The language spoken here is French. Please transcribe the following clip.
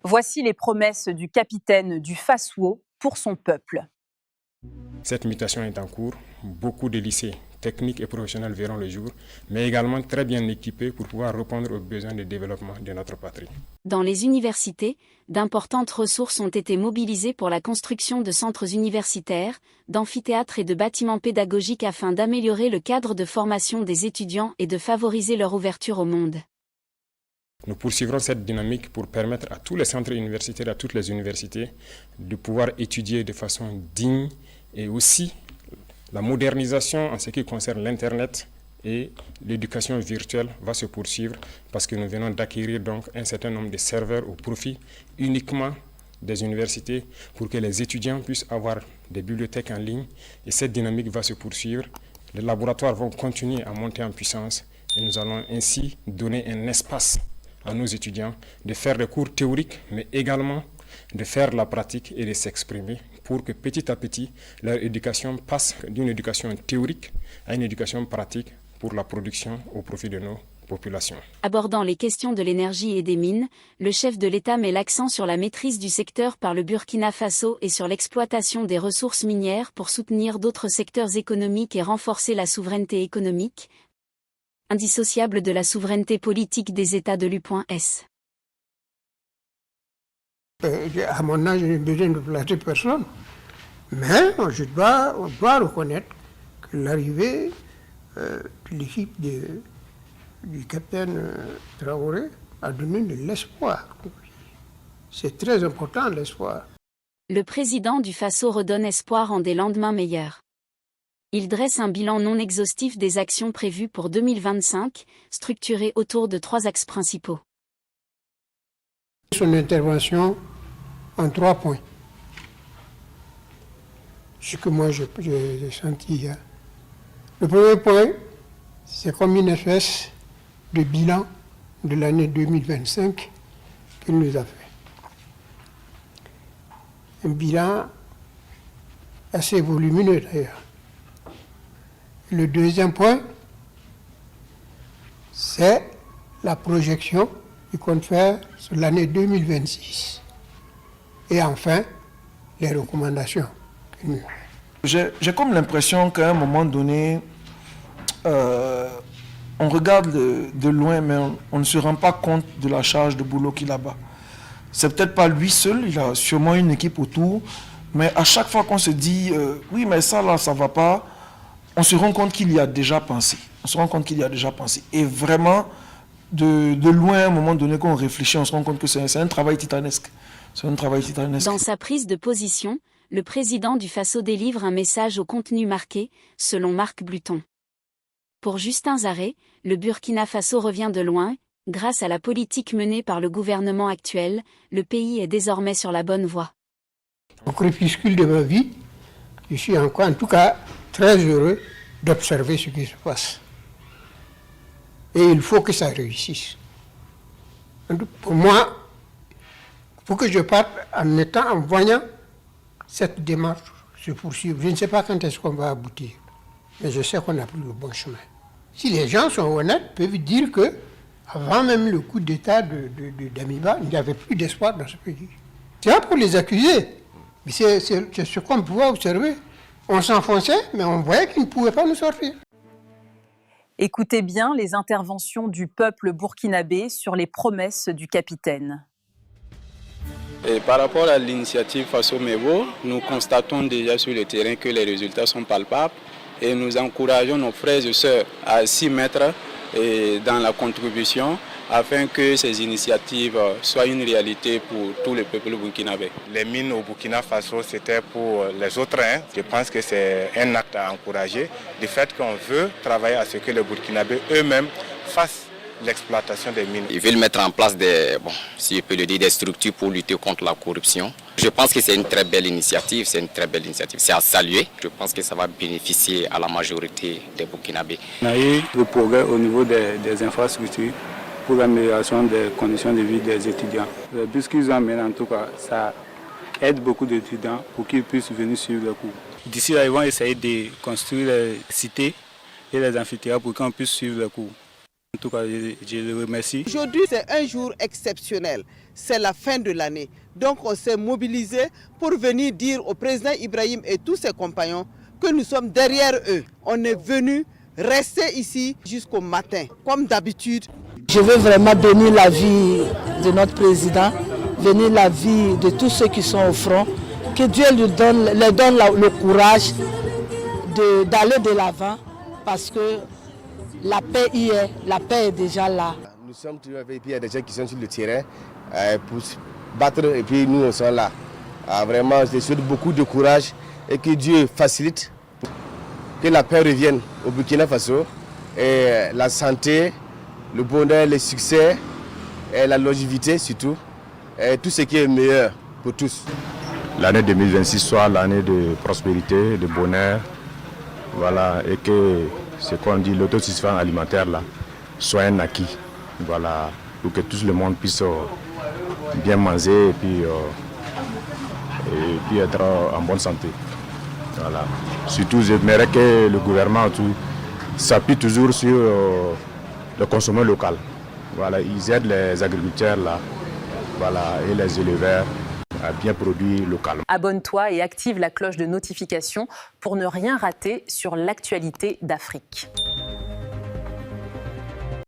Voici les promesses du capitaine du FASO pour son peuple. Cette mutation est en cours. Beaucoup de lycées techniques et professionnels verront le jour, mais également très bien équipés pour pouvoir répondre aux besoins de développement de notre patrie. Dans les universités, d'importantes ressources ont été mobilisées pour la construction de centres universitaires, d'amphithéâtres et de bâtiments pédagogiques afin d'améliorer le cadre de formation des étudiants et de favoriser leur ouverture au monde. Nous poursuivrons cette dynamique pour permettre à tous les centres universitaires, à toutes les universités, de pouvoir étudier de façon digne et aussi la modernisation en ce qui concerne l'Internet et l'éducation virtuelle va se poursuivre parce que nous venons d'acquérir donc un certain nombre de serveurs au profit uniquement des universités pour que les étudiants puissent avoir des bibliothèques en ligne et cette dynamique va se poursuivre. Les laboratoires vont continuer à monter en puissance et nous allons ainsi donner un espace à nos étudiants de faire des cours théoriques, mais également de faire la pratique et de s'exprimer pour que petit à petit, leur éducation passe d'une éducation théorique à une éducation pratique pour la production au profit de nos populations. Abordant les questions de l'énergie et des mines, le chef de l'État met l'accent sur la maîtrise du secteur par le Burkina Faso et sur l'exploitation des ressources minières pour soutenir d'autres secteurs économiques et renforcer la souveraineté économique, indissociable de la souveraineté politique des États de l'U.S. À mon âge, je n'ai besoin de flatter personne. Mais on doit reconnaître que l'arrivée de l'équipe du capitaine Traoré a donné de l'espoir. C'est très important, l'espoir. Le président du Faso redonne espoir en des lendemains meilleurs. Il dresse un bilan non exhaustif des actions prévues pour 2025, structuré autour de 3 axes principaux. Son intervention en 3 points. Ce que moi j'ai senti. Le premier point, c'est comme une espèce de bilan de l'année 2025 qu'il nous a fait. Un bilan assez volumineux d'ailleurs. Le deuxième point, c'est la projection qu'il compte faire sur l'année 2026. Et enfin, les recommandations. J'ai comme l'impression qu'à un moment donné, on regarde de loin, mais on ne se rend pas compte de la charge de boulot qu'il a là-bas. C'est peut-être pas lui seul, il a sûrement une équipe autour, mais à chaque fois qu'on se dit oui, mais ça là, ça va pas, on se rend compte qu'il y a déjà pensé. Et vraiment, de loin, à un moment donné, quand on réfléchit, on se rend compte que c'est un travail titanesque. Dans sa prise de position, le président du Faso délivre un message au contenu marqué, selon Marc Bluton. Pour Justin Zaré, le Burkina Faso revient de loin. Grâce à la politique menée par le gouvernement actuel, le pays est désormais sur la bonne voie. Au crépuscule de ma vie, je suis encore, en tout cas, très heureux d'observer ce qui se passe. Et il faut que ça réussisse. Pour moi, il faut que je parte en voyant cette démarche se poursuivre. Je ne sais pas quand est-ce qu'on va aboutir, mais je sais qu'on a pris le bon chemin. Si les gens sont honnêtes, ils peuvent dire que avant même le coup d'État d'Amiba, il n'y avait plus d'espoir dans ce pays. C'est pas pour les accuser, mais c'est ce qu'on pouvait observer. On s'enfonçait, mais on voyait qu'ils ne pouvaient pas nous sortir. Écoutez bien les interventions du peuple burkinabé sur les promesses du capitaine. Et par rapport à l'initiative Faso Mevo, nous constatons déjà sur le terrain que les résultats sont palpables et nous encourageons nos frères et sœurs à s'y mettre dans la contribution afin que ces initiatives soient une réalité pour tout le peuple burkinabé. Les mines au Burkina Faso, c'était pour les autres. Je pense que c'est un acte à encourager. Du fait qu'on veut travailler à ce que les Burkinabés eux-mêmes fassent l'exploitation des mines. Ils veulent mettre en place des structures pour lutter contre la corruption. Je pense que c'est une très belle initiative, c'est à saluer. Je pense que ça va bénéficier à la majorité des Burkinabés. On a eu du progrès au niveau des infrastructures pour l'amélioration des conditions de vie des étudiants. Le bus qu'ils amènent en tout cas, ça aide beaucoup d'étudiants pour qu'ils puissent venir suivre le cours. D'ici là, ils vont essayer de construire les cités et les amphithéâtres pour qu'on puisse suivre le cours. En tout cas, je le remercie. Aujourd'hui, c'est un jour exceptionnel. C'est la fin de l'année. Donc, on s'est mobilisé pour venir dire au président Ibrahim et tous ses compagnons que nous sommes derrière eux. On est venu rester ici jusqu'au matin, comme d'habitude. Je veux vraiment bénir la vie de notre président, bénir la vie de tous ceux qui sont au front. Que Dieu leur donne le courage d'aller de l'avant parce que la paix y est, la paix est déjà là. Nous sommes toujours avec, il y a des gens qui sont sur le terrain pour se battre et puis nous on sommes là. Vraiment, je souhaite beaucoup de courage et que Dieu facilite, que la paix revienne au Burkina Faso et la santé, le bonheur, le succès et la longévité surtout, et tout ce qui est meilleur pour tous. L'année 2026 soit l'année de prospérité, de bonheur, voilà, et que ce qu'on dit, l'autosuffisance alimentaire là, soit un acquis, voilà, pour que tout le monde puisse bien manger et puis être en bonne santé. Voilà. Surtout, j'aimerais que le gouvernement s'appuie toujours sur le consommateur local. Voilà, ils aident les agriculteurs là, voilà, et les éleveurs à bien produire localement. Abonne-toi et active la cloche de notification pour ne rien rater sur l'actualité d'Afrique.